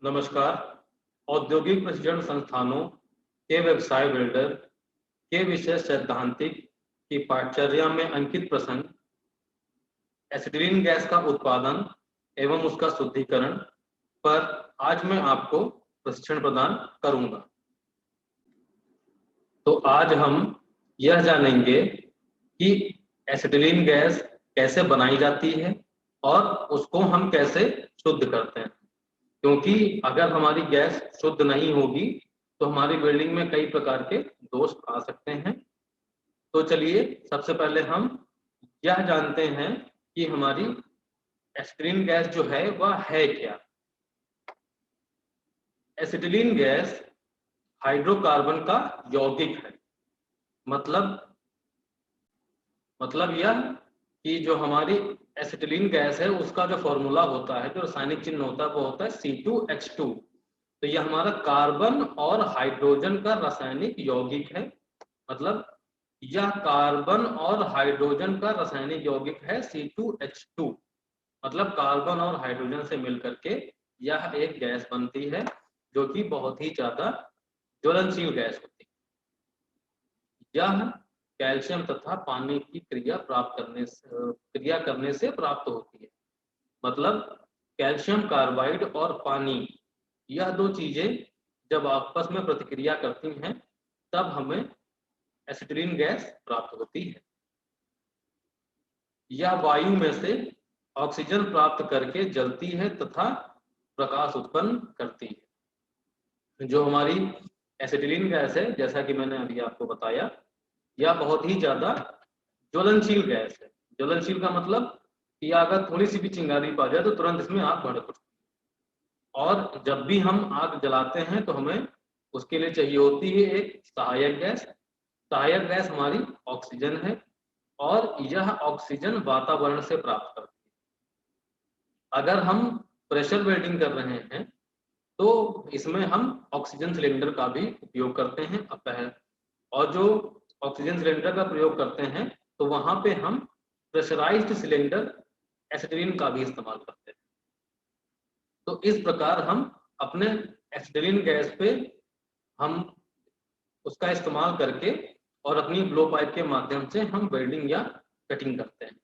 नमस्कार। औद्योगिक प्रशिक्षण संस्थानों के व्यवसाय बिल्डर के विषय सैद्धांतिक की पाठचर्या में अंकित प्रसंग एसिटिलीन गैस का उत्पादन एवं उसका शुद्धिकरण पर आज मैं आपको प्रशिक्षण प्रदान करूंगा। तो आज हम यह जानेंगे कि एसिटिलीन गैस कैसे बनाई जाती है और उसको हम कैसे शुद्ध करते हैं, क्योंकि अगर हमारी गैस शुद्ध नहीं होगी तो हमारी बिल्डिंग में कई प्रकार के दोष आ सकते हैं। तो चलिए सबसे पहले हम यह जानते हैं कि हमारी एसिटिलीन गैस जो है वह है क्या। एसिटिलीन गैस हाइड्रोकार्बन का यौगिक है। मतलब यह कि जो हमारी एसिटिलीन गैस है उसका जो फॉर्मूला होता है, जो रासायनिक चिन्ह होता है वो होता है C2H2। तो यह हमारा कार्बन और हाइड्रोजन का रासायनिक यौगिक है। मतलब यह कार्बन और हाइड्रोजन का रासायनिक यौगिक है C2H2। मतलब कार्बन और हाइड्रोजन से मिलकर के यह एक गैस बनती है जो कि बहुत ही ज्यादा ज्वलनशील गैस होती है। यह कैल्शियम तथा पानी की क्रिया करने से प्राप्त होती है। मतलब कैल्शियम कार्बाइड और पानी, यह दो चीजें जब आपस में प्रतिक्रिया करती हैं तब हमें एसिटिलीन गैस प्राप्त होती है। यह वायु में से ऑक्सीजन प्राप्त करके जलती है तथा प्रकाश उत्पन्न करती है। जो हमारी एसिटिलीन गैस है, जैसा कि मैंने अभी आपको बताया, यह बहुत ही ज्यादा ज्वलनशील गैस है। ज्वलनशील का मतलब कि अगर थोड़ी सी भी चिंगारी पा जाए तो तुरंत इसमें आग भड़क उठती है। और जब भी हम आग जलाते हैं तो हमें उसके लिए चाहिए होती है एक सहायक गैस। सहायक गैस हमारी ऑक्सीजन है और यह ऑक्सीजन वातावरण से प्राप्त करती है। अगर हम प्रेशर वेल्डिंग कर रहे हैं तो इसमें हम ऑक्सीजन सिलेंडर का भी उपयोग करते हैं। और जो ऑक्सीजन सिलेंडर का प्रयोग करते हैं तो वहां पे हम प्रेशराइज्ड सिलेंडर एसिटिलीन का भी इस्तेमाल करते हैं। तो इस प्रकार हम अपने एसिटिलीन गैस पे हम उसका इस्तेमाल करके और अपनी ब्लो पाइप के माध्यम से हम वेल्डिंग या कटिंग करते हैं।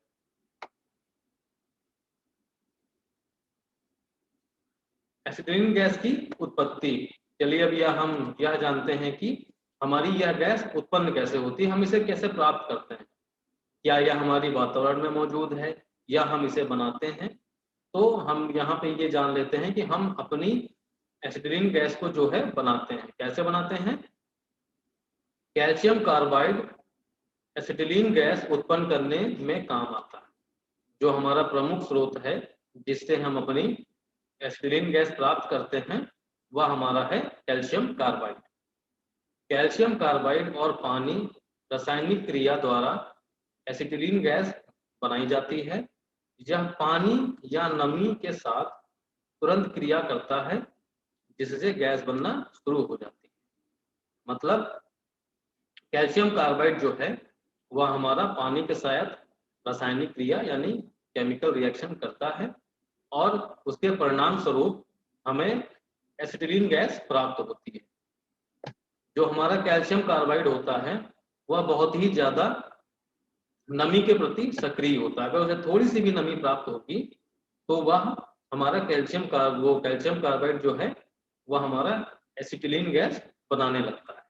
एसिटिलीन गैस की उत्पत्ति, चलिए अब हम यह जानते हैं कि हमारी यह गैस उत्पन्न कैसे होती है, हम इसे कैसे प्राप्त करते हैं। क्या यह हमारी वातावरण में मौजूद है या हम इसे बनाते हैं। तो हम यहाँ पे ये जान लेते हैं कि हम अपनी एसिटिलीन गैस को जो है बनाते हैं। कैसे बनाते हैं? कैल्शियम कार्बाइड एसिटिलीन गैस उत्पन्न करने में काम आता है। जो हमारा प्रमुख स्रोत है जिससे हम अपनी एसिटिलीन गैस प्राप्त करते हैं वह हमारा है कैल्शियम कार्बाइड। कैल्शियम कार्बाइड और पानी रासायनिक क्रिया द्वारा एसिटिलीन गैस बनाई जाती है। यह पानी या नमी के साथ तुरंत क्रिया करता है जिससे गैस बनना शुरू हो जाती है। मतलब कैल्शियम कार्बाइड जो है वह हमारा पानी के साथ रासायनिक क्रिया यानी केमिकल रिएक्शन करता है और उसके परिणाम स्वरूप हमें एसिटिलीन गैस प्राप्त होती है। जो हमारा कैल्शियम कार्बाइड होता है वह बहुत ही ज्यादा नमी के प्रति सक्रिय होता है। अगर उसे थोड़ी सी भी नमी प्राप्त होगी तो वह हमारा कैल्शियम कार्बाइड जो है वह हमारा एसिटिलीन गैस बनाने लगता है।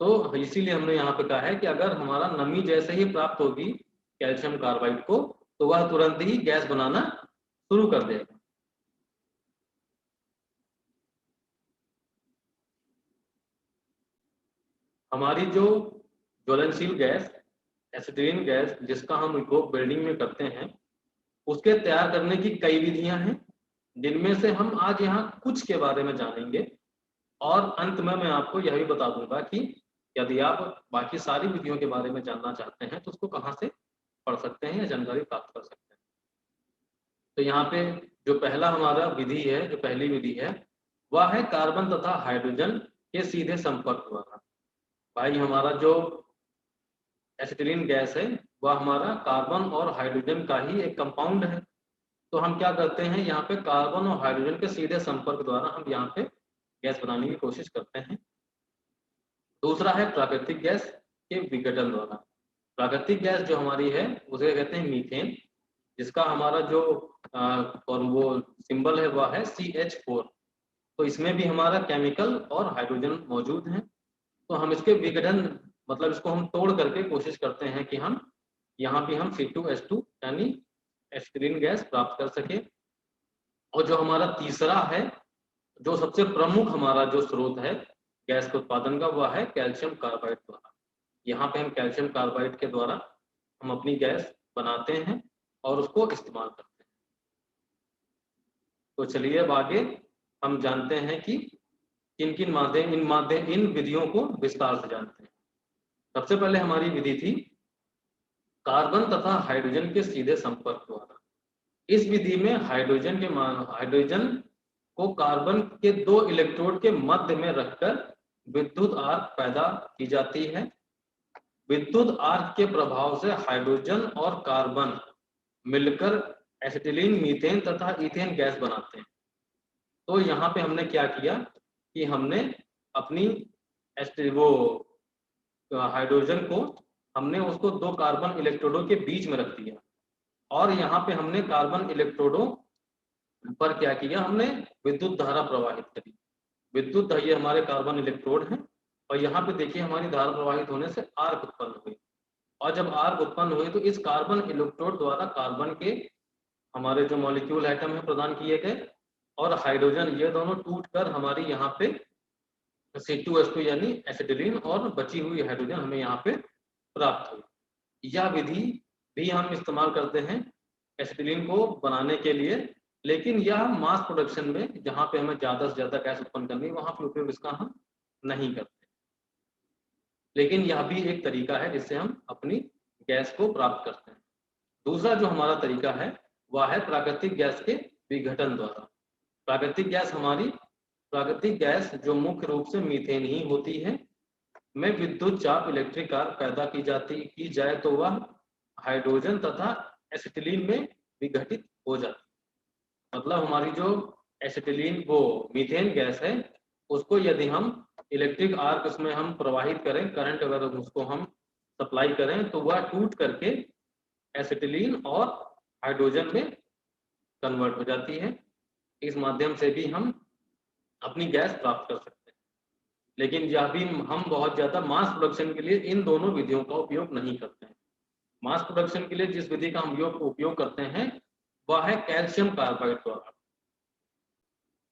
तो इसीलिए हमने यहाँ पे कहा है कि अगर हमारा नमी जैसे ही प्राप्त होगी कैल्शियम कार्बाइड को तो वह तुरंत ही गैस बनाना शुरू कर देगा। हमारी जो ज्वलनशील गैस एसिटिलीन गैस जिसका हम उपयोग बिल्डिंग में करते हैं उसके तैयार करने की कई विधियां हैं, जिनमें से हम आज यहाँ कुछ के बारे में जानेंगे। और अंत में मैं आपको यह भी बता दूंगा कि यदि आप बाकी सारी विधियों के बारे में जानना चाहते हैं तो उसको कहाँ से पढ़ सकते हैं या जानकारी प्राप्त कर सकते हैं। तो यहाँ पे जो पहला हमारा विधि है, जो पहली विधि है वह है कार्बन तथा हाइड्रोजन के सीधे संपर्क द्वारा। भाई हमारा जो एसिटिलीन गैस है वह हमारा कार्बन और हाइड्रोजन का ही एक कंपाउंड है। तो हम क्या करते हैं, यहाँ पे कार्बन और हाइड्रोजन के सीधे संपर्क द्वारा हम यहाँ पे गैस बनाने की कोशिश करते हैं। दूसरा है प्राकृतिक गैस के विघटन द्वारा। प्राकृतिक गैस जो हमारी है उसे कहते हैं मीथेन, जिसका हमारा जो और वो सिंबल है वह है CH4। तो इसमें भी हमारा केमिकल और हाइड्रोजन मौजूद है। तो हम इसके विघटन मतलब इसको हम तोड़ करके कोशिश करते हैं कि हम यहाँ भी हम C2H2 यानी एसिटिलीन गैस प्राप्त कर सके। और जो हमारा तीसरा है, जो सबसे प्रमुख हमारा जो स्रोत है गैस के उत्पादन का, वह है कैल्शियम कार्बाइड द्वारा। यहाँ पे हम कैल्शियम कार्बाइड के द्वारा हम अपनी गैस बनाते हैं और उसको इस्तेमाल करते हैं। तो चलिए अब आगे हम जानते हैं कि किन किन इन विधियों को विस्तार से जानते हैं। सबसे पहले हमारी विधि थी कार्बन तथा हाइड्रोजन के सीधे संपर्क द्वारा। इस विधि में हाइड्रोजन को कार्बन के 2 इलेक्ट्रोड के मध्य में रखकर विद्युत आर्क पैदा की जाती है। विद्युत आर्क के प्रभाव से हाइड्रोजन और कार्बन मिलकर एसिटिलीन, मीथेन तथा इथेन गैस बनाते हैं। तो यहाँ पे हमने क्या किया कि हमने अपनी वो हाइड्रोजन को हमने उसको 2 कार्बन इलेक्ट्रोडों के बीच में रख दिया और यहाँ पे हमने कार्बन इलेक्ट्रोडों पर क्या किया, हमने विद्युत धारा प्रवाहित करी। विद्युत ये हमारे कार्बन इलेक्ट्रोड हैं और यहाँ पे देखिए हमारी धारा प्रवाहित होने से आर्क उत्पन्न हुई। और जब आर्क उत्पन्न हुई तो इस कार्बन इलेक्ट्रोड द्वारा कार्बन के हमारे जो मॉलिक्यूल एटम है प्रदान किए गए और हाइड्रोजन ये दोनों टूटकर हमारी यहाँ पे C2H2 यानी एसिटिलीन और बची हुई हाइड्रोजन हमें यहाँ पे प्राप्त हुई। यह विधि भी हम इस्तेमाल करते हैं एसिटिलीन को बनाने के लिए, लेकिन यह मास प्रोडक्शन में जहाँ पे हमें ज्यादा से ज्यादा गैस उत्पन्न करनी है वहां पे उपयोग इसका हम नहीं करते। लेकिन यह भी एक तरीका है जिससे हम अपनी गैस को प्राप्त करते हैं। दूसरा जो हमारा तरीका है वह है प्राकृतिक गैस के विघटन द्वारा। प्राकृतिक गैस जो मुख्य रूप से मीथेन ही होती है, में विद्युत चाप इलेक्ट्रिक आर्क पैदा की जाए तो वह हाइड्रोजन तथा एसिटिलीन में विघटित हो जाती है। मतलब हमारी जो एसिटिलीन वो मीथेन गैस है उसको यदि हम इलेक्ट्रिक आर्क उसमें हम प्रवाहित करें, करंट अगर उसको हम सप्लाई करें तो वह टूट करके एसिटिलीन और हाइड्रोजन में कन्वर्ट हो जाती है। इस माध्यम से भी हम अपनी गैस प्राप्त कर सकते हैं। लेकिन यह भी हम बहुत ज्यादा मास प्रोडक्शन के लिए इन दोनों विधियों का उपयोग नहीं करते हैं। मास प्रोडक्शन के लिए जिस विधि का हम उपयोग करते हैं वह है कैल्शियम कार्बाइड द्वारा।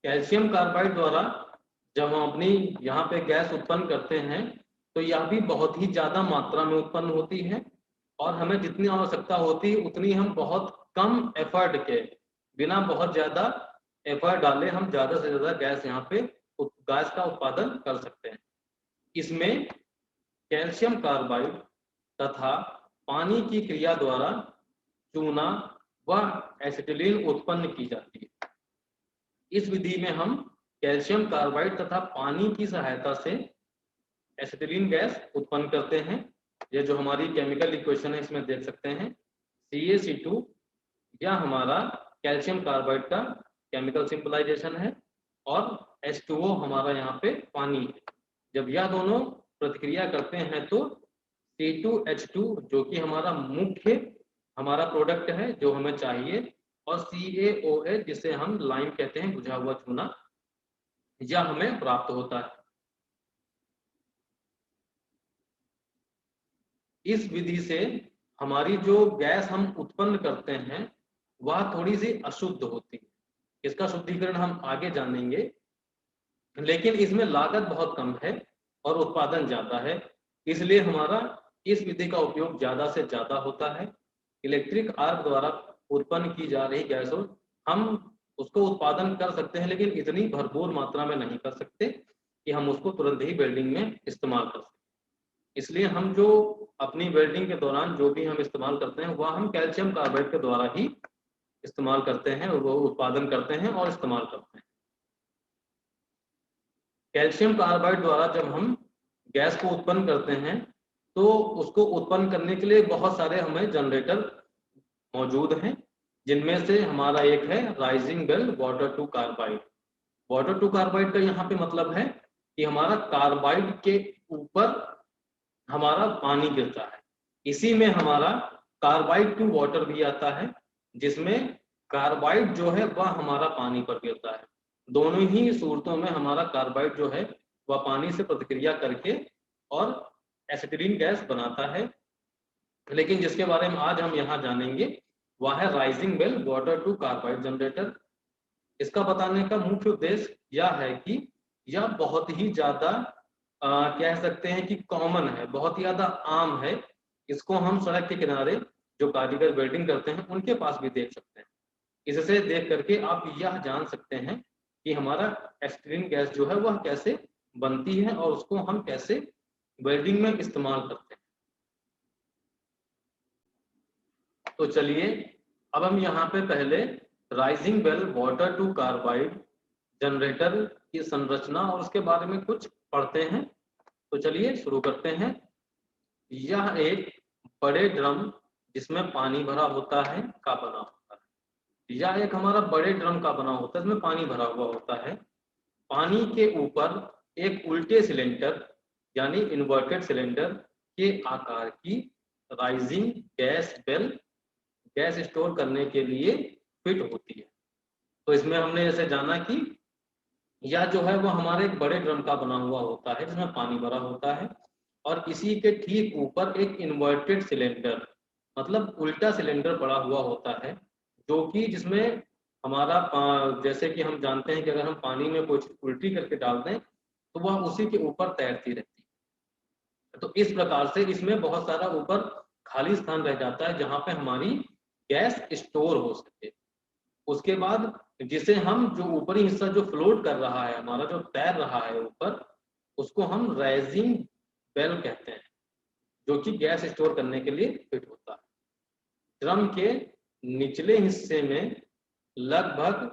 कैल्शियम कार्बाइड द्वारा जब हम अपनी यहाँ पे गैस उत्पन्न करते हैं तो यह भी बहुत ही ज्यादा मात्रा में उत्पन्न होती है और हमें जितनी आवश्यकता होती है उतनी हम बहुत कम एफर्ट के बिना बहुत ज्यादा एफर्ट डाले हम ज्यादा से ज्यादा गैस यहाँ पे गैस का उत्पादन कर सकते हैं। इसमें कैल्शियम कार्बाइड तथा पानी की क्रिया द्वारा चूना व एसिटिलीन उत्पन्न की जाती है। इस विधि में हम कैल्शियम कार्बाइड तथा पानी की सहायता से एसिटिलीन गैस उत्पन्न करते हैं। ये जो हमारी केमिकल इक्वेशन है इसमें देख सकते हैं CaC2 या हमारा कैल्शियम कार्बाइड का केमिकल सिंपलाइजेशन है और H2O हमारा यहाँ पे पानी है। जब यह दोनों प्रतिक्रिया करते हैं तो C2H2 जो कि हमारा मुख्य हमारा प्रोडक्ट है जो हमें चाहिए, और CaOH जिसे हम लाइम कहते हैं, बुझा हुआ चूना, यह हमें प्राप्त होता है। इस विधि से हमारी जो गैस हम उत्पन्न करते हैं वह थोड़ी सी अशुद्ध होती है। इसका शुद्धिकरण हम आगे जानेंगे, लेकिन इसमें लागत बहुत कम है और उत्पादन ज्यादा है, इसलिए हमारा इस विधि का उपयोग ज्यादा से ज्यादा होता है। इलेक्ट्रिक आर्क द्वारा उत्पन्न की जा रही गैसों हम उसको उत्पादन कर सकते हैं, लेकिन इतनी भरपूर मात्रा में नहीं कर सकते कि हम उसको तुरंत ही वेल्डिंग में इस्तेमाल कर सकें। इसलिए हम जो अपनी वेल्डिंग के दौरान जो भी हम इस्तेमाल करते हैं वह हम कैल्शियम कार्बाइड के द्वारा ही इस्तेमाल करते हैं, वो उत्पादन करते हैं और इस्तेमाल करते हैं। कैल्शियम कार्बाइड द्वारा जब हम गैस को उत्पन्न करते हैं तो उसको उत्पन्न करने के लिए बहुत सारे हमें जनरेटर मौजूद हैं जिनमें से हमारा एक है rising bell water to carbide. Water to carbide का यहाँ पे मतलब है कि हमारा कार्बाइड के ऊपर हमारा पानी गिरता है। इसी में हमारा कार्बाइड टू वाटर भी आता है, जिसमें कार्बाइड जो है वह हमारा पानी पर गिरता है। दोनों ही सूरतों में हमारा कार्बाइड जो है वह पानी से प्रतिक्रिया करके और एसिटिलीन गैस बनाता है। लेकिन जिसके बारे में आज हम यहाँ जानेंगे वह है rising bell water to carbide generator. इसका बताने का मुख्य उद्देश्य यह है कि यह बहुत ही ज्यादा कह सकते हैं कि कॉमन है, बहुत ही ज्यादा आम है। इसको हम सड़क के किनारे जो कारीगर वेल्डिंग करते हैं उनके पास भी देख सकते हैं। इससे देख करके आप यह जान सकते हैं कि हमारा एसिटिलीन गैस जो है वह कैसे बनती है और उसको हम कैसे वेल्डिंग में इस्तेमाल करते हैं। तो चलिए अब हम यहाँ पे पहले rising bell water to carbide generator की संरचना और उसके बारे में कुछ पढ़ते हैं। तो चलिए शुरू करते हैं। यह एक बड़े ड्रम जिसमें पानी भरा होता है का बना होता है। यह एक हमारा बड़े ड्रम का बना होता है, इसमें पानी भरा हुआ होता है। पानी के ऊपर एक उल्टे सिलेंडर यानी इन्वर्टेड सिलेंडर के आकार की rising gas bell gas store करने के लिए फिट होती है। तो इसमें हमने जैसे जाना कि यह जो है वो हमारे एक बड़े ड्रम का बना हुआ होता है जिसमें पानी भरा होता है और इसी के ठीक ऊपर एक इन्वर्टेड सिलेंडर मतलब उल्टा सिलेंडर पड़ा हुआ होता है, जो कि जिसमें हमारा जैसे कि हम जानते हैं कि अगर हम पानी में कुछ उल्टी करके डाल दें तो वह उसी के ऊपर तैरती रहती है। तो इस प्रकार से इसमें बहुत सारा ऊपर खाली स्थान रह जाता है जहां पे हमारी गैस स्टोर हो सके। उसके बाद जिसे हम जो ऊपरी हिस्सा जो फ्लोट कर रहा है, हमारा जो तैर रहा है ऊपर, उसको हम राइजिंग बेल कहते हैं, जो कि गैस स्टोर करने के लिए फिट होता है। ड्रम के निचले हिस्से में लगभग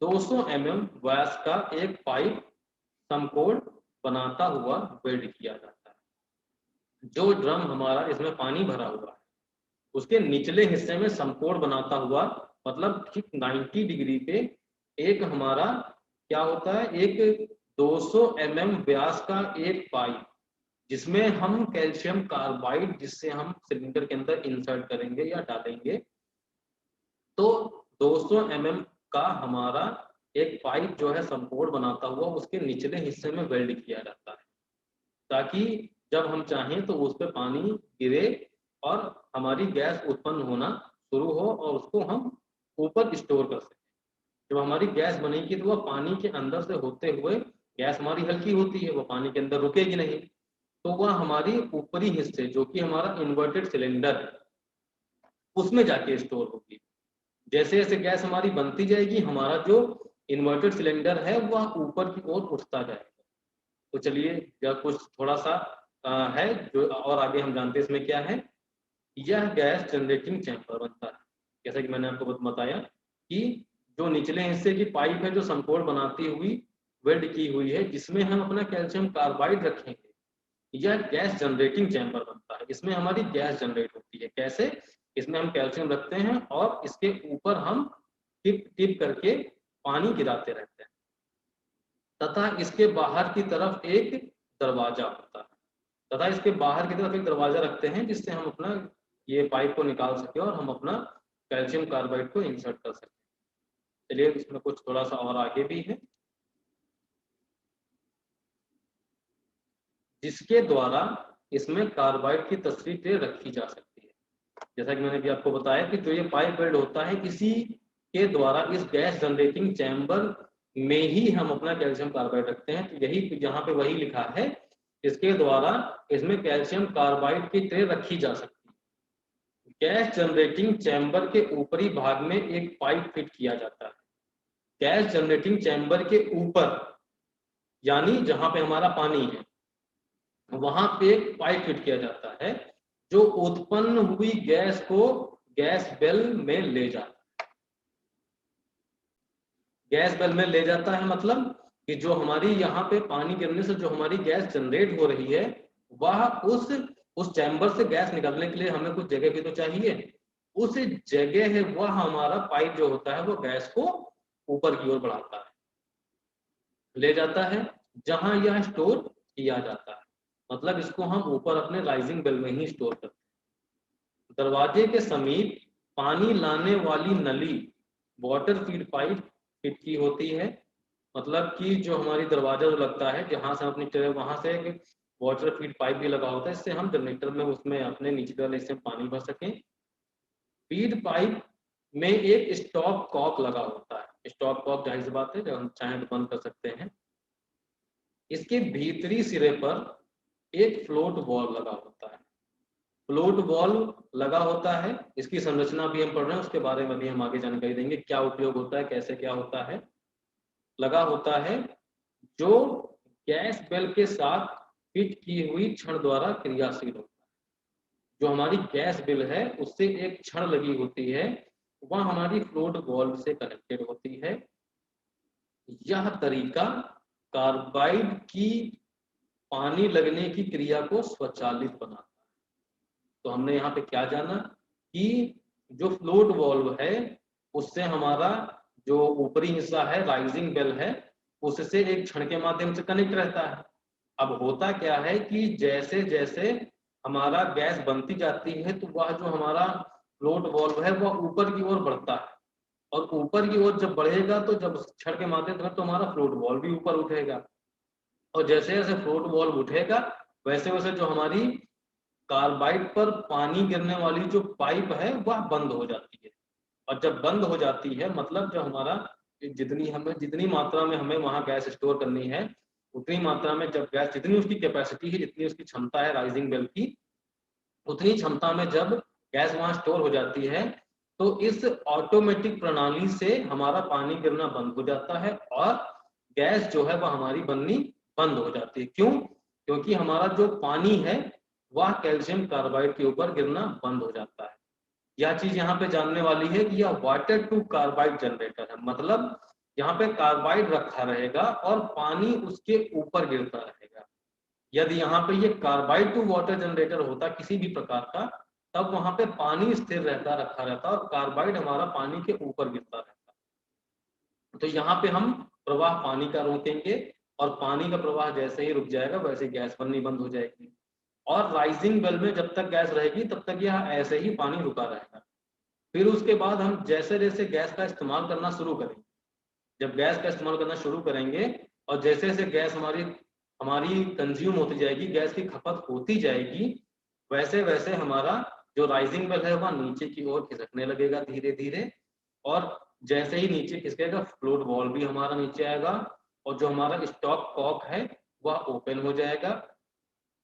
200 mm व्यास का एक पाइप समकोण बनाता हुआ वेल्ड किया जाता है। जो ड्रम हमारा इसमें पानी भरा हुआ है उसके निचले हिस्से में समकोण बनाता हुआ मतलब ठीक 90 डिग्री पे एक हमारा क्या होता है, एक 200 mm व्यास का एक पाइप जिसमें हम कैल्शियम कार्बाइड जिससे हम सिलेंडर के अंदर इंसर्ट करेंगे या डालेंगे, तो 200 mm का हमारा एक पाइप जो है समकोण बनाता हुआ उसके निचले हिस्से में वेल्ड किया जाता है, ताकि जब हम चाहें तो उस पर पानी गिरे और हमारी गैस उत्पन्न होना शुरू हो और उसको हम ऊपर स्टोर कर सकें। जब हमारी गैस बनेगी तो वह पानी के अंदर से होते हुए, गैस हमारी हल्की होती है, वो पानी के अंदर रुकेगी नहीं, तो वह हमारी ऊपरी हिस्से जो कि हमारा इन्वर्टेड सिलेंडर है उसमें जाके स्टोर होगी। जैसे जैसे गैस हमारी बनती जाएगी हमारा जो इन्वर्टेड सिलेंडर है वह ऊपर की ओर उठता जाएगा। तो चलिए यह कुछ थोड़ा सा है जो और आगे हम जानते हैं इसमें क्या है। यह गैस जनरेटिंग चैम्बर बनता है, जैसा कि मैंने आपको बताया कि जो निचले हिस्से की पाइप है जो समकोण बनाती हुई वेल्ड की हुई है जिसमें हम अपना कैल्शियम कार्बाइड रखेंगे, यह गैस जनरेटिंग चैम्बर बनता है। इसमें हमारी गैस जनरेट होती है। कैसे? इसमें हम कैल्शियम रखते हैं और इसके ऊपर हम टिप टिप करके पानी गिराते रहते हैं तथा इसके बाहर की तरफ एक दरवाजा होता है, तथा इसके बाहर की तरफ एक दरवाजा रखते हैं जिससे हम अपना ये पाइप को निकाल सके और हम अपना कैल्शियम कार्बाइड को इंसर्ट कर सकें। चलिए इसमें कुछ थोड़ा सा और आगे भी है, जिसके द्वारा इसमें कार्बाइड की तस्वीरें रखी जा सकती है। जैसा कि मैंने भी आपको बताया कि जो ये पाइप वेल्ड होता है इसी के द्वारा इस गैस जनरेटिंग चैम्बर में ही हम अपना कैल्शियम कार्बाइड रखते हैं। तो यही यहाँ पे वही लिखा है, इसके द्वारा इसमें कैल्शियम कार्बाइड की ट्रे रखी जा सकती है। गैस जनरेटिंग चैम्बर के ऊपरी भाग में एक पाइप फिट किया जाता है। गैस जनरेटिंग चैम्बर के ऊपर यानी जहां पे हमारा पानी है वहां पे एक पाइप फिट किया जाता है जो उत्पन्न हुई गैस को गैस बेल में ले जाता है। गैस बेल में ले जाता है मतलब कि जो हमारी यहाँ पे पानी गिरने से जो हमारी गैस जनरेट हो रही है वह उस चैम्बर से गैस निकलने के लिए हमें कुछ जगह भी तो चाहिए। उस जगह है वह हमारा पाइप जो होता है वो गैस को ऊपर की ओर बढ़ाता है, ले जाता है जहां यह स्टोर किया जाता है। मतलब इसको हम ऊपर अपने राइजिंग बेल में ही स्टोर करते हैं। दरवाजे के समीप पानी लाने वाली नली वाटर फीड पाइप फिट की होती है। मतलब कि जो हमारी दरवाजा जो लगता है जहां से हम अपनी वहां से एक वाटर फीड पाइप भी लगा होता है, इससे हम जनरेटर में उसमें अपने नीचे वाले हिस्से में पानी भर सकें। फीड पाइप में एक स्टॉप कॉक लगा होता है। स्टॉप कॉक जाहिर सी बात है जब हम चाहें तो बंद कर सकते हैं। इसके भीतरी सिरे पर एक फ्लोट वॉल्व लगा होता है। फ्लोट वॉल्व लगा होता है, इसकी संरचना भी हम पढ़ रहे हैं, उसके बारे में भी हम आगे जानकारी देंगे, क्या उपयोग होता है, कैसे क्या होता है। लगा होता है जो गैस बेल के साथ फिट की हुई छड़ द्वारा क्रियाशील होता है। जो हमारी गैस बिल है उससे एक छड़ लगी होती है, वह हमारी फ्लोट वॉल्व से कनेक्टेड होती है। यह तरीका कार्बाइड की पानी लगने की क्रिया को स्वचालित बनाता है। तो हमने यहाँ पे क्या जाना कि जो फ्लोट वॉल्व है उससे हमारा जो ऊपरी हिस्सा है राइजिंग बेल है उससे एक छड़ के माध्यम से कनेक्ट रहता है। अब होता क्या है कि जैसे जैसे हमारा गैस बनती जाती है तो वह जो हमारा फ्लोट वॉल्व है वह ऊपर की ओर बढ़ता है, और ऊपर की ओर जब बढ़ेगा तो जब छड़ के माध्यम से तो हमारा फ्लोट वॉल्व भी ऊपर उठेगा, और जैसे जैसे फ्लोट वॉल्व उठेगा वैसे वैसे जो हमारी कार्बाइड पर पानी गिरने वाली जो पाइप है वह बंद हो जाती है। और जब बंद हो जाती है मतलब जो हमारा जितनी मात्रा में हमें वहां गैस स्टोर करनी है उतनी मात्रा में जब गैस जितनी उसकी कैपेसिटी है जितनी उसकी क्षमता है राइजिंग बेल की उतनी क्षमता में जब गैस वहां स्टोर हो जाती है तो इस ऑटोमेटिक प्रणाली से हमारा पानी गिरना बंद हो जाता है और गैस जो है वह हमारी बननी बंद हो जाती है। क्यों? क्योंकि हमारा जो पानी है वह कैल्शियम कार्बाइड के ऊपर गिरना बंद हो जाता है। यह चीज यहाँ पे जानने वाली है कि यह वाटर टू कार्बाइड जनरेटर है। मतलब यहाँ पे कार्बाइड रखा रहेगा और पानी उसके ऊपर गिरता रहेगा। यदि यहाँ पे ये कार्बाइड टू वाटर जनरेटर होता किसी भी प्रकार का तब वहां पे पानी स्थिर रहता रखा रहता और कार्बाइड हमारा पानी के ऊपर गिरता रहता। तो यहाँ पे हम प्रवाह पानी का रोकेंगे और पानी का प्रवाह जैसे ही रुक जाएगा वैसे गैस बननी बंद हो जाएगी, और राइजिंग बेल में जब तक गैस रहेगी तब तक यह ऐसे ही पानी रुका रहेगा। फिर उसके बाद हम जैसे जैसे गैस का इस्तेमाल करना शुरू करेंगे, जब गैस का इस्तेमाल करना शुरू करेंगे और जैसे जैसे गैस हमारी हमारी कंज्यूम होती जाएगी, गैस की खपत होती जाएगी, वैसे वैसे हमारा जो राइजिंग बेल है वह नीचे की ओर खिसकने लगेगा धीरे धीरे। और जैसे ही नीचे खिसकेगा फ्लोट वॉल्व भी हमारा नीचे आएगा और जो हमारा स्टॉप कॉक है वह ओपन हो जाएगा।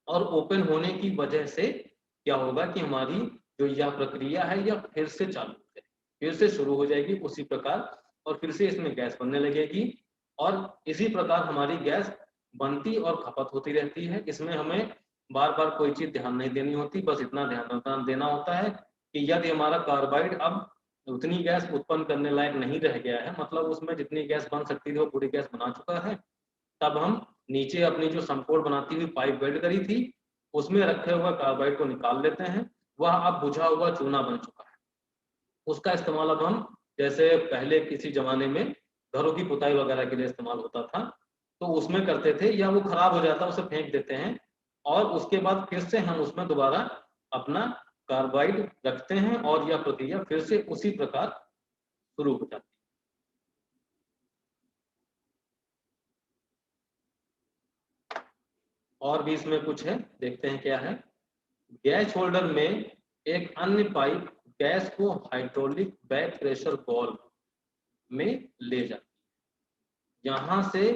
और ओपन होने की वजह से क्या होगा कि हमारी जो यह प्रक्रिया है यह फिर से चालू हो जाएगी, फिर से शुरू हो जाएगी उसी प्रकार, और फिर से इसमें गैस बनने लगेगी और इसी प्रकार हमारी गैस बनती और खपत होती रहती है। इसमें हमें बार बार कोई चीज ध्यान नहीं देनी होती, बस इतना ध्यान देना होता है कि यदि हमारा कार्बाइड अब उतनी गैस उत्पन्न करने लायक नहीं रह गया है, मतलब उसमें जितनी गैस बन सकती थी वो पूरी गैस बना चुका है, तब हम नीचे अपनी जो समकोण बनाती हुई पाइप वेल्ड करी थी उसमें रखे हुए कार्बाइड को निकाल लेते हैं। वह अब बुझा हुआ चूना बन चुका है। उसका इस्तेमाल अब हम जैसे पहले किसी जमाने में घरों की पुताई वगैरह के लिए इस्तेमाल होता था तो उसमें करते थे, या वो खराब हो जाता उसे फेंक देते हैं और उसके बाद फिर से हम उसमें दोबारा अपना कार्बाइड रखते हैं और यह प्रक्रिया फिर से उसी प्रकार शुरू हो जाती है। और भी इसमें कुछ है, देखते हैं क्या है। गैस होल्डर में एक अन्य पाइप गैस को हाइड्रोलिक बैक प्रेशर वाल्व में ले जाती है। यहाँ से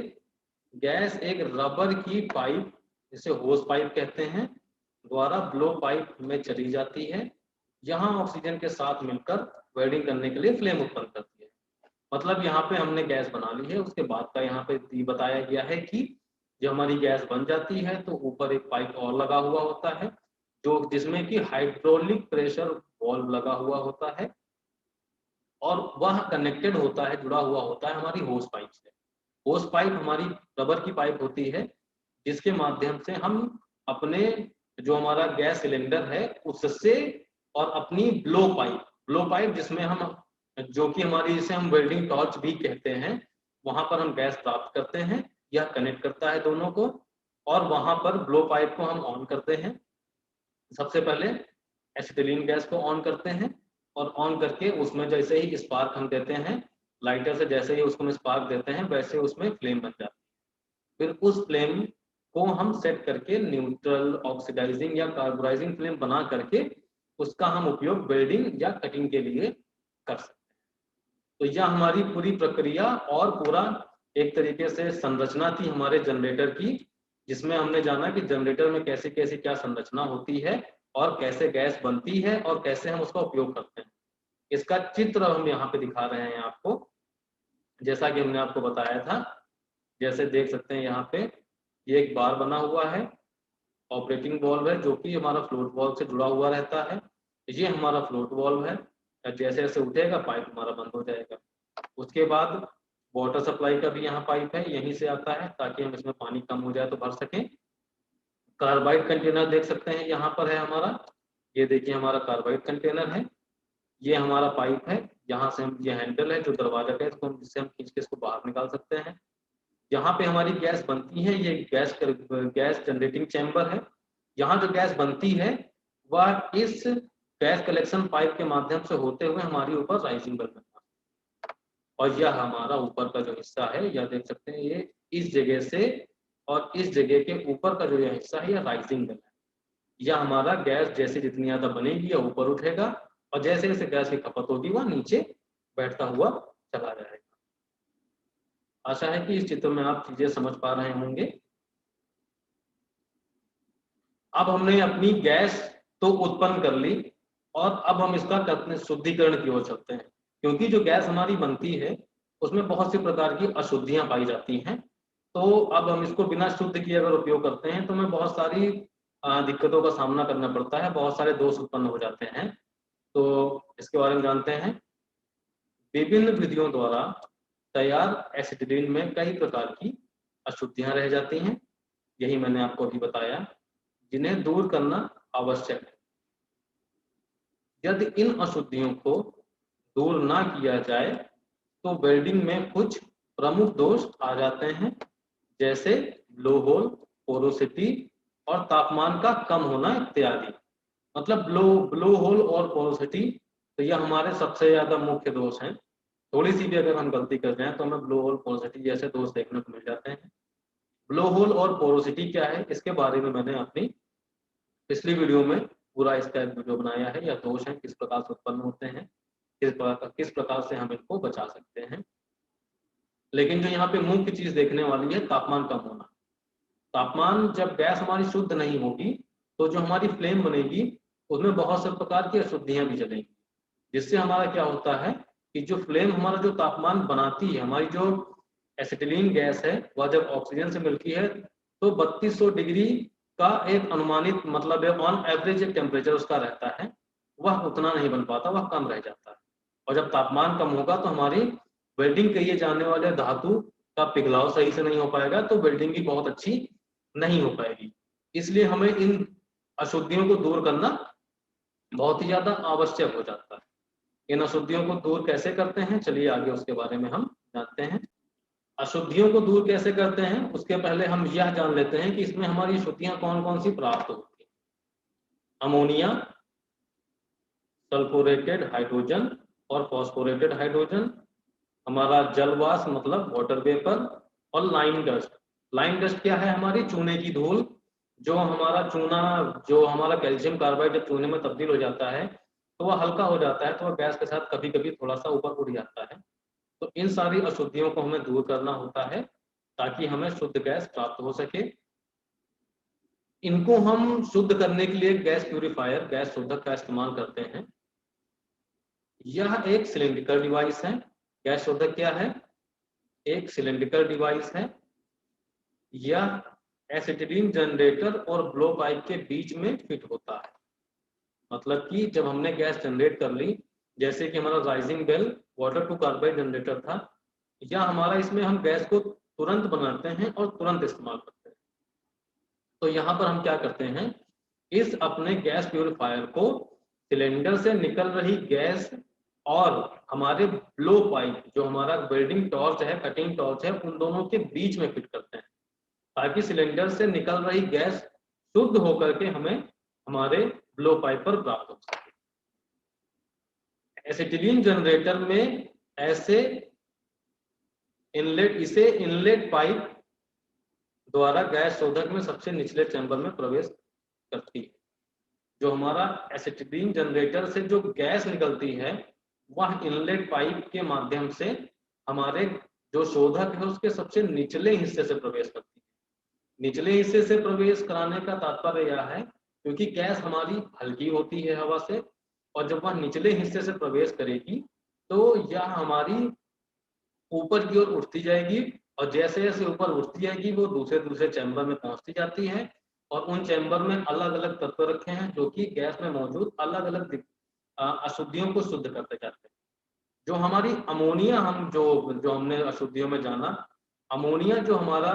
गैस एक रबर की पाइप जिसे होस पाइप कहते हैं द्वारा ब्लो पाइप में चली जाती है। यहाँ ऑक्सीजन के साथ मिलकर वेल्डिंग करने के लिए फ्लेम उत्पन्न करती है। मतलब यहाँ पे हमने गैस बना ली है, उसके बाद का यहाँ पे बताया गया है कि जब हमारी गैस बन जाती है तो ऊपर एक पाइप और लगा हुआ होता है जो जिसमें कि हाइड्रोलिक प्रेशर वाल्व लगा हुआ होता है और वह कनेक्टेड होता है, जुड़ा हुआ होता है हमारी होस पाइप से। होस पाइप हमारी रबर की पाइप होती है जिसके माध्यम से हम अपने जो हमारा गैस सिलेंडर है उससे और अपनी ब्लो पाइप ब्लो पाइप जिसमें हम, जो कि हमारी, जिसे हम वेल्डिंग टॉर्च भी कहते हैं, वहां पर हम गैस प्राप्त करते हैं। यह कनेक्ट करता है दोनों को और वहां पर ब्लो पाइप को हम ऑन करते हैं। सबसे पहले एसिटिलीन गैस को ऑन करते हैं और ऑन करके उसमें जैसे ही स्पार्क हम देते हैं, लाइटर से जैसे ही उसको स्पार्क देते हैं वैसे उसमें फ्लेम बन जाती है। फिर उस फ्लेम को हम सेट करके न्यूट्रल, ऑक्सीडाइजिंग या कार्बोराइजिंग फ्लेम बना करके उसका हम उपयोग वेल्डिंग या कटिंग के लिए कर सकते हैं। तो यह हमारी पूरी प्रक्रिया और पूरा एक तरीके से संरचना थी हमारे जनरेटर की, जिसमें हमने जाना कि जनरेटर में कैसे कैसे क्या संरचना होती है और कैसे गैस बनती है और कैसे हम उसका उपयोग करते हैं। इसका चित्र हम यहाँ पे दिखा रहे हैं आपको, जैसा कि हमने आपको बताया था। जैसे देख सकते हैं यहाँ पे ये एक बार बना हुआ है, ऑपरेटिंग वाल्व है जो कि हमारा फ्लोट वाल्व से जुड़ा हुआ रहता है। ये हमारा फ्लोट वाल्व है, जैसे जैसे उठेगा पाइप हमारा बंद हो जाएगा। उसके बाद वाटर सप्लाई का भी यहाँ पाइप है, यहीं से आता है ताकि हम इसमें पानी कम हो जाए तो भर सकें। कार्बाइड कंटेनर देख सकते हैं यहाँ पर है हमारा, ये देखिए हमारा कार्बाइड कंटेनर है। ये हमारा पाइप है, यहाँ से हम, ये हैंडल है जो दरवाजा का है, इसको जिससे हम खींच के इसको बाहर निकाल सकते हैं। यहाँ पे हमारी गैस बनती है, ये गैस जनरेटिंग चैम्बर है। यहाँ जो गैस बनती है वह इस गैस कलेक्शन पाइप के माध्यम से होते हुए हमारी ऊपर राइजिंग बेल बनता है। और यह हमारा ऊपर का जो हिस्सा है, यह देख सकते हैं, ये इस जगह से और इस जगह के ऊपर का जो यह हिस्सा है, यह राइजिंग बेल है। यह हमारा गैस जैसे जितनी ज्यादा बनेगी यह ऊपर उठेगा और जैसे जैसे गैस की खपत होगी वह नीचे बैठता हुआ चला जाएगा। आशा है कि इस चित्र में आप चीजें समझ पा रहे होंगे। अब हमने अपनी गैस तो उत्पन्न कर ली और अब हम इसका करते शुद्धिकरण की ओर चलते हैं, क्योंकि जो गैस हमारी बनती है उसमें बहुत सी प्रकार की अशुद्धियां पाई जाती हैं। तो अब हम इसको बिना शुद्ध किए अगर उपयोग करते हैं तो हमें बहुत सारी दिक्कतों का सामना करना पड़ता है, बहुत सारे दोष उत्पन्न हो जाते हैं। तो इसके बारे में जानते हैं। विभिन्न विधियों द्वारा तैयार एसिटिलीन में कई प्रकार की अशुद्धियां रह जाती हैं, यही मैंने आपको अभी बताया, जिन्हें दूर करना आवश्यक है। यदि इन अशुद्धियों को दूर ना किया जाए तो वेल्डिंग में कुछ प्रमुख दोष आ जाते हैं, जैसे ब्लो होल, पोरोसिटी और तापमान का कम होना इत्यादि। मतलब ब्लो होल और पोरोसिटी, तो यह हमारे सबसे ज्यादा मुख्य दोष हैं। थोड़ी सी भी अगर हम गलती कर जाएं तो हमें ब्लो होल, पोरोसिटी जैसे दोष देखने को मिल जाते हैं। ब्लो होल और पोरोसिटी क्या है, इसके बारे में मैंने अपनी पिछली वीडियो में पूरा इसका एक वीडियो बनाया है। यह दोष है किस प्रकार से उत्पन्न होते हैं, किस प्रकार से हम इनको बचा सकते हैं। लेकिन जो यहाँ पे मुख्य चीज देखने वाली है, तापमान कम होना। तापमान, जब गैस हमारी शुद्ध नहीं होगी तो जो हमारी फ्लेम बनेगी उसमें बहुत से प्रकार की अशुद्धियां भी जलेंगी, जिससे हमारा क्या होता है कि जो फ्लेम, हमारा जो तापमान बनाती है, हमारी जो एसिटिलीन गैस है, वह जब ऑक्सीजन से मिलती है तो 3200 डिग्री का एक अनुमानित, मतलब ऑन एवरेज एक टेम्परेचर उसका रहता है, वह उतना नहीं बन पाता, वह कम रह जाता है। और जब तापमान कम होगा तो हमारी वेल्डिंग कहिए जाने वाले धातु का पिघलाव सही से नहीं हो पाएगा, तो वेल्डिंग भी बहुत अच्छी नहीं हो पाएगी। इसलिए हमें इन अशुद्धियों को दूर करना बहुत ही ज्यादा आवश्यक हो जाता है। इन अशुद्धियों को दूर कैसे करते हैं, चलिए आगे उसके बारे में हम जानते हैं। अशुद्धियों को दूर कैसे करते हैं उसके पहले हम यह जान लेते हैं कि इसमें हमारी शुद्धियां कौन कौन सी प्राप्त होती हैं। अमोनिया, सल्फ्यूरेटेड हाइड्रोजन और फॉस्फोरेटेड हाइड्रोजन, हमारा जलवाष्प मतलब वाटर वेपर, और लाइम डस्ट। लाइम डस्ट क्या है, हमारी चूने की धूल। जो हमारा चूना, जो हमारा कैल्शियम कार्बाइड जब चूने में तब्दील हो जाता है तो वह हल्का हो जाता है, तो वह गैस के साथ कभी कभी थोड़ा सा ऊपर उड़ जाता है। तो इन सारी अशुद्धियों को हमें दूर करना होता है ताकि हमें शुद्ध गैस प्राप्त हो सके। इनको हम शुद्ध करने के लिए गैस प्यूरिफायर, गैस शोधक का इस्तेमाल करते हैं। यह एक सिलिंड्रिकल डिवाइस है। गैस शोधक क्या है, एक सिलिंड्रिकल डिवाइस है। यह एसिटिलीन जनरेटर और ब्लो पाइप के बीच में फिट होता है। मतलब कि जब हमने गैस जनरेट कर ली, जैसे कि हमारा rising bell water to carbide generator था, या हमारा इसमें हम गैस को तुरंत बनाते हैं और तुरंत इस्तेमाल करते हैं। तो यहाँ पर हम क्या करते हैं, इस अपने गैस प्यूरिफायर को सिलेंडर से निकल रही गैस और हमारे ब्लो पाइप जो हमारा वेल्डिंग टॉर्च है, कटिंग टॉर्च है, उन दोनों के बीच में फिट करते हैं ताकि सिलेंडर से निकल रही गैस शुद्ध होकर के हमें हमारे ब्लो पाइप पर प्राप्त हो सके। एसिटिलीन जनरेटर में ऐसे इनलेट पाइप द्वारा गैस शोधक में सबसे निचले चैम्बर में प्रवेश करती है। जो हमारा एसिटिलीन जनरेटर से जो गैस निकलती है वह इनलेट पाइप के माध्यम से हमारे जो शोधक है उसके सबसे निचले हिस्से से प्रवेश करती है। निचले हिस्से से प्रवेश कराने का तात्पर्य यह है क्योंकि गैस हमारी हल्की होती है हवा से, और जब वह निचले हिस्से से प्रवेश करेगी तो यह हमारी ऊपर की ओर उठती जाएगी, और जैसे जैसे ऊपर उठती जाएगी वो दूसरे चैम्बर में पहुंचती जाती है, और उन चैम्बर में अलग अलग तत्व रखे हैं जो कि गैस में मौजूद अलग अलग अशुद्धियों को शुद्ध करते जाते हैं। जो हमारी अमोनिया जो हमने अशुद्धियों में जाना, अमोनिया जो हमारा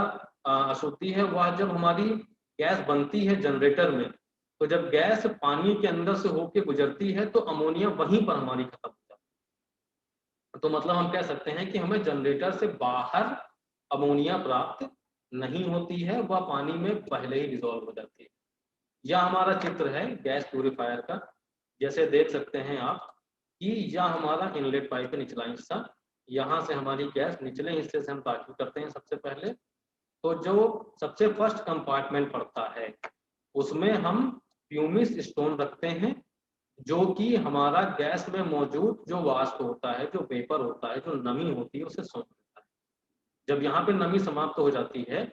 अशुद्धि है वह जब हमारी गैस बनती है जनरेटर में, तो जब गैस पानी के अंदर से होके गुजरती है तो अमोनिया वहीं पर हमारी खत्म हो जाती है। तो मतलब हम कह सकते हैं कि हमें जनरेटर से बाहर अमोनिया प्राप्त नहीं होती है, वह पानी में पहले ही डिसॉल्व हो जाती है। यह हमारा चित्र है गैस प्यूरिफायर का। जैसे देख सकते हैं आप कि यह हमारा इनलेट पाइप का निचला हिस्सा, यहाँ से हमारी गैस निचले हिस्से से हम दाखिल करते हैं सबसे पहले। तो जो सबसे फर्स्ट कंपार्टमेंट पड़ता है उसमें हम प्यूमिस स्टोन रखते हैं, जो कि हमारा गैस में मौजूद जो वाष्प होता है, जो वेपर होता है, जो नमी होती है उसे सोख लेता है। जब यहाँ पे नमी समाप्त हो जाती है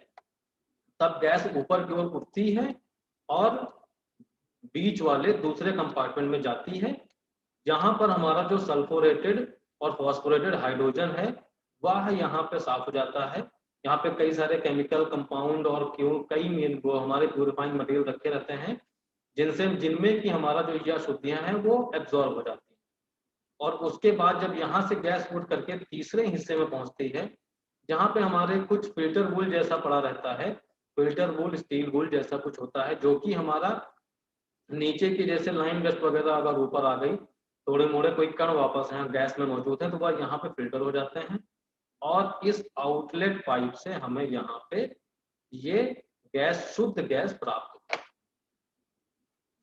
तब गैस ऊपर की ओर उठती है और बीच वाले दूसरे कंपार्टमेंट में जाती है, जहां पर हमारा जो सल्फोरेटेड और फॉस्फोरेटेड हाइड्रोजन है वह यहाँ पे साफ हो जाता है। यहाँ पे कई सारे केमिकल कंपाउंड और कई वो हमारे प्यूरिफाइंग मटेरियल रखे रहते हैं जिनमें कि हमारा जो यह अशुद्धियां हैं वो एब्जॉर्ब हो जाती हैं। और उसके बाद जब यहाँ से गैस उठ करके तीसरे हिस्से में पहुंचती है जहाँ पे हमारे कुछ फिल्टर वूल जैसा पड़ा रहता है, फिल्टर वूल, स्टील वूल जैसा कुछ होता है, जो कि हमारा नीचे की जैसे लाइन डस्ट वगैरह अगर ऊपर आ गई, थोड़े मोड़े कोई कण वापस यहाँ गैस में मौजूद है तो वह यहाँ पे फिल्टर हो जाते हैं, और इस आउटलेट पाइप से हमें यहाँ पे ये गैस, शुद्ध गैस प्राप्त होती है।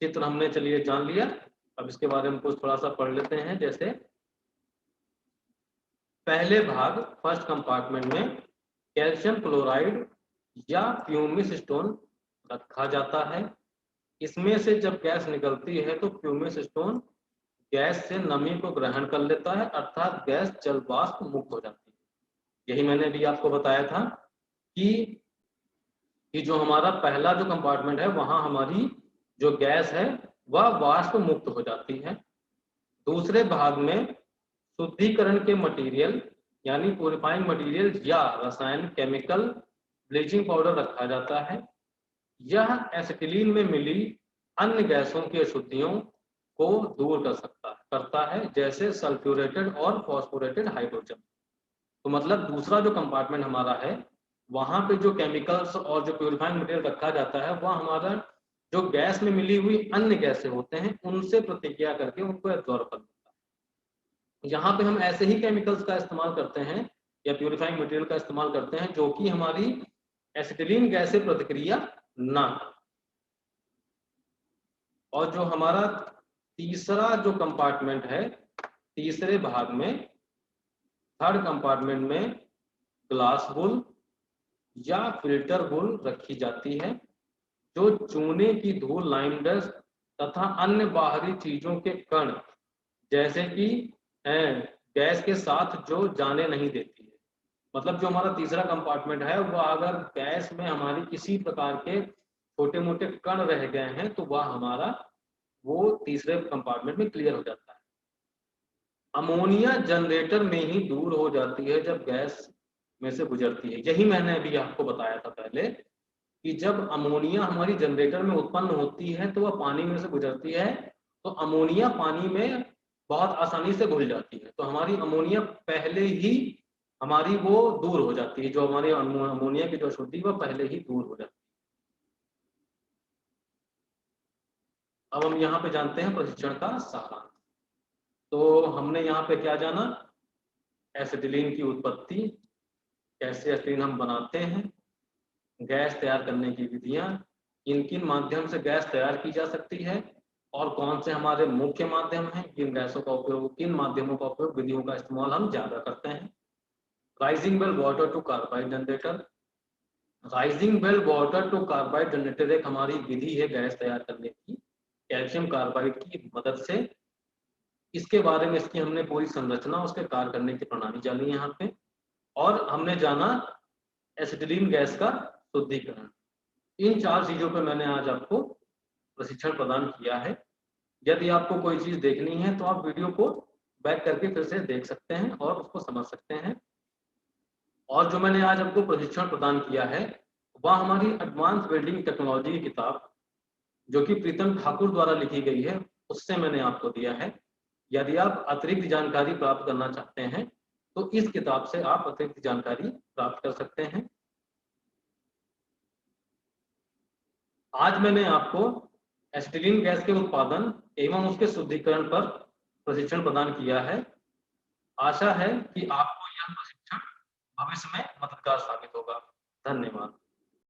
चित्र हमने चलिए जान लिया, अब इसके बारे में कुछ थोड़ा सा पढ़ लेते हैं। जैसे पहले भाग फर्स्ट कंपार्टमेंट में कैल्शियम क्लोराइड या प्यूमिस स्टोन रखा जाता है। इसमें से जब गैस निकलती है तो प्यूमिस स्टोन गैस से नमी को ग्रहण कर लेता है, अर्थात गैस जल वाष्प मुक्त हो जाती है। यही मैंने भी आपको बताया था कि जो हमारा पहला जो कंपार्टमेंट है वहां हमारी जो गैस है वह वाष्प मुक्त हो जाती है। दूसरे भाग में शुद्धिकरण के मटेरियल यानी प्यूरिफाइंग मटेरियल या रसायन, केमिकल, ब्लीचिंग पाउडर रखा जाता है। यह एसिटिलीन में मिली अन्य गैसों की अशुद्धियों को दूर करता है, जैसे सल्फ्यूरेटेड और फॉस्फोरेटेड हाइड्रोजन। तो मतलब दूसरा जो कंपार्टमेंट हमारा है वहां पे जो केमिकल्स और जो प्यूरिफाइंग मटेरियल रखा जाता है वह हमारा जो गैस में मिली हुई अन्य गैसें होते हैं उनसे प्रतिक्रिया करके उनको एब्जॉर्ब कर देता है। यहाँ पे हम ऐसे ही केमिकल्स का इस्तेमाल करते हैं या प्यूरिफाइंग मटेरियल का इस्तेमाल करते हैं जो कि हमारी एसिटिलीन गैस से प्रतिक्रिया ना करें। और जो हमारा तीसरा जो कंपार्टमेंट है, तीसरे भाग में थर्ड कंपार्टमेंट में ग्लास बुल या फिल्टर बुल रखी जाती है, जो चूने की धूल, लाइम डस्ट तथा अन्य बाहरी चीजों के कण जैसे कि गैस के साथ जो जाने नहीं देती है। मतलब जो हमारा तीसरा कंपार्टमेंट है वह अगर गैस में हमारी किसी प्रकार के छोटे मोटे कण रह गए हैं तो वह हमारा वो तीसरे कंपार्टमेंट में क्लियर हो जाता है। अमोनिया जनरेटर में ही दूर हो जाती है जब गैस में से गुजरती है। यही मैंने अभी आपको बताया था पहले कि जब अमोनिया हमारी जनरेटर में उत्पन्न होती है तो वह पानी में से गुजरती है, तो अमोनिया पानी में बहुत आसानी से घुल जाती है। तो हमारी अमोनिया पहले ही हमारी वो दूर हो जाती है, जो हमारी अमोनिया की जो अशुद्धि वह पहले ही दूर हो जाती है। अब हम यहाँ पे जानते हैं प्रशिक्षण का सारांश। तो हमने यहाँ पे क्या जाना, एसिटिलीन की उत्पत्ति, कैसे एसिटिलीन हम बनाते हैं, गैस तैयार करने की विधियां, किन किन माध्यम से गैस तैयार की जा सकती है और कौन से हमारे मुख्य माध्यम हैं, किन गैसों का उपयोग, किन माध्यमों का उपयोग, विधियों का इस्तेमाल हम ज्यादा करते हैं। Rising bell water to carbide generator, rising bell water to carbide generator एक हमारी विधि है गैस तैयार करने की कैल्शियम कार्बाइड की मदद से। इसके बारे में इसकी हमने पूरी संरचना, उसके कार्य करने की प्रणाली जानी यहाँ पे, और हमने जाना एसिटिलीन गैस का शुद्धिकरण। इन 4 चीजों पे मैंने आज आपको प्रशिक्षण प्रदान किया है। यदि आपको कोई चीज देखनी है तो आप वीडियो को बैक करके फिर से देख सकते हैं और उसको समझ सकते हैं। और जो मैंने आज आपको प्रशिक्षण प्रदान किया है वह हमारी एडवांस वेल्डिंग टेक्नोलॉजी की किताब, जो कि प्रीतम ठाकुर द्वारा लिखी गई है, उससे मैंने आपको दिया है। यदि आप अतिरिक्त जानकारी प्राप्त करना चाहते हैं तो इस किताब से आप अतिरिक्त जानकारी प्राप्त कर सकते हैं। आज मैंने आपको एसिटिलीन गैस के उत्पादन एवं उसके शुद्धिकरण पर प्रशिक्षण प्रदान किया है। आशा है कि आपको यह प्रशिक्षण भविष्य में मददगार साबित होगा। धन्यवाद।